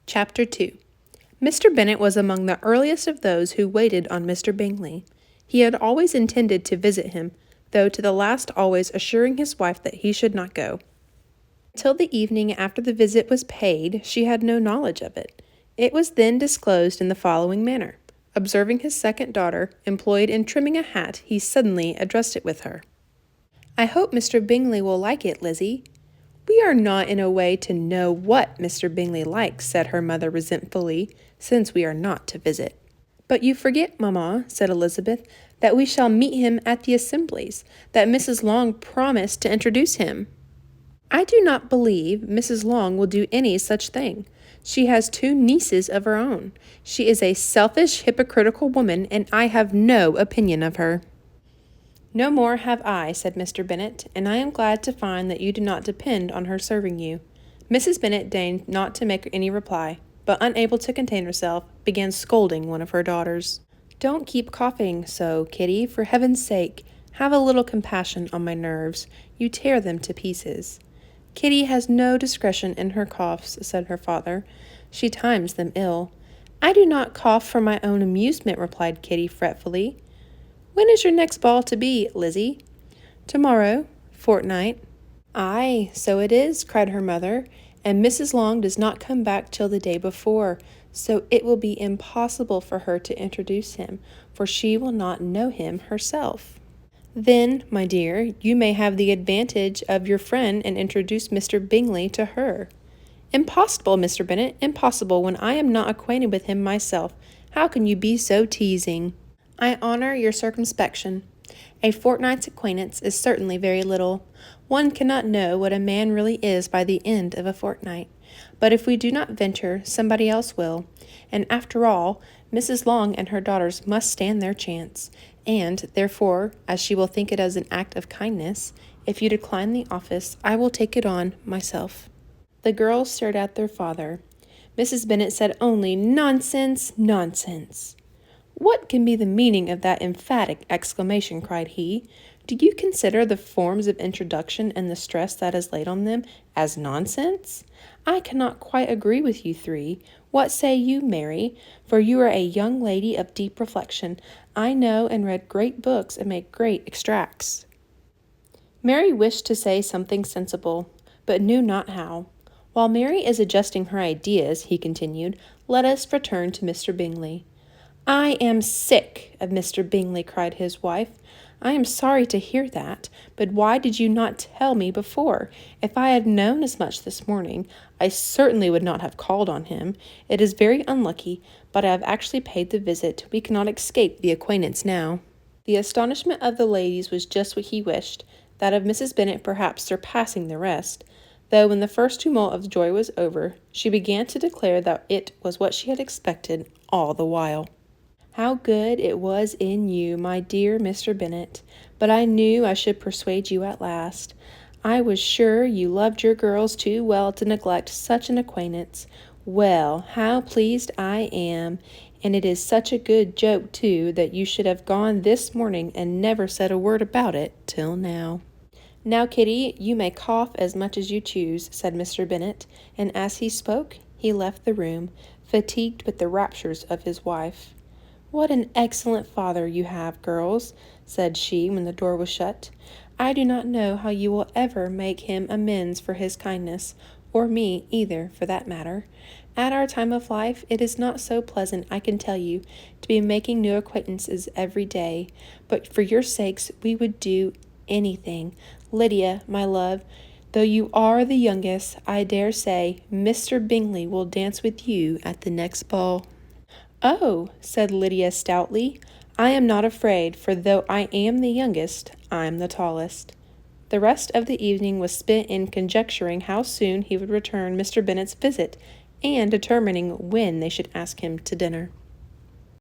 Chapter 2. Mr. Bennet was among the earliest of those who waited on Mr. Bingley. He had always intended to visit him, though to the last always assuring his wife that he should not go. Till the evening after the visit was paid, she had no knowledge of it. It was then disclosed in the following manner. Observing his second daughter employed in trimming a hat, he suddenly addressed it with her. "I hope Mr. Bingley will like it, Lizzie." "We are not in a way to know what Mr. Bingley likes," said her mother resentfully, "since we are not to visit." "But you forget, mamma," said Elizabeth, "that we shall meet him at the assemblies, that Mrs. Long promised to introduce him." "I do not believe Mrs. Long will do any such thing. She has 2 nieces of her own. She is a selfish, hypocritical woman, and I have no opinion of her." "No more have I," said Mr. Bennet, "and I am glad to find that you do not depend on her serving you." Mrs. Bennet deigned not to make any reply, but unable to contain herself, began scolding one of her daughters. "Don't keep coughing so, Kitty, for heaven's sake. Have a little compassion on my nerves. You tear them to pieces." "Kitty has no discretion in her coughs," said her father. "She times them ill." "I do not cough for my own amusement," replied Kitty fretfully. "When is your next ball to be, Lizzie?" "Tomorrow, fortnight." "Aye, so it is," cried her mother, "and Mrs. Long does not come back till the day before, so it will be impossible for her to introduce him, for she will not know him herself." "Then, my dear, you may have the advantage of your friend and introduce Mr. Bingley to her." "Impossible, Mr. Bennet, impossible, when I am not acquainted with him myself. How can you be so teasing?" "I honor your circumspection. A fortnight's acquaintance is certainly very little. One cannot know what a man really is by the end of a fortnight. But if we do not venture, somebody else will. And after all, Mrs. Long and her daughters must stand their chance. And, therefore, as she will think it as an act of kindness, if you decline the office, I will take it on myself." The girls stared at their father. Mrs. Bennet said only, "Nonsense, nonsense." "What can be the meaning of that emphatic exclamation?" cried he. "Do you consider the forms of introduction and the stress that is laid on them as nonsense? I cannot quite agree with you 3. What say you, Mary? For you are a young lady of deep reflection. I know and read great books and make great extracts." Mary wished to say something sensible, but knew not how. "While Mary is adjusting her ideas," he continued, "let us return to Mr. Bingley." "I am sick of Mr. Bingley," cried his wife. "I am sorry to hear that, but why did you not tell me before? If I had known as much this morning, I certainly would not have called on him. It is very unlucky, but I have actually paid the visit. We cannot escape the acquaintance now." The astonishment of the ladies was just what he wished, that of Mrs. Bennet perhaps surpassing the rest, though when the first tumult of joy was over, she began to declare that it was what she had expected all the while. "How good it was in you, my dear Mr. Bennet! But I knew I should persuade you at last. I was sure you loved your girls too well to neglect such an acquaintance. Well, how pleased I am! And it is such a good joke, too, that you should have gone this morning and never said a word about it till now." "Now, Kitty, you may cough as much as you choose," said Mr. Bennet, and as he spoke, he left the room, fatigued with the raptures of his wife. "What an excellent father you have, girls," said she when the door was shut. "I do not know how you will ever make him amends for his kindness, or me either, for that matter. At our time of life, it is not so pleasant, I can tell you, to be making new acquaintances every day, but for your sakes we would do anything. Lydia, my love, though you are the youngest, I dare say Mr. Bingley will dance with you at the next ball." "Oh," said Lydia stoutly, "I am not afraid, for though I am the youngest, I'm the tallest." The rest of the evening was spent in conjecturing how soon he would return Mr. Bennet's visit, and determining when they should ask him to dinner.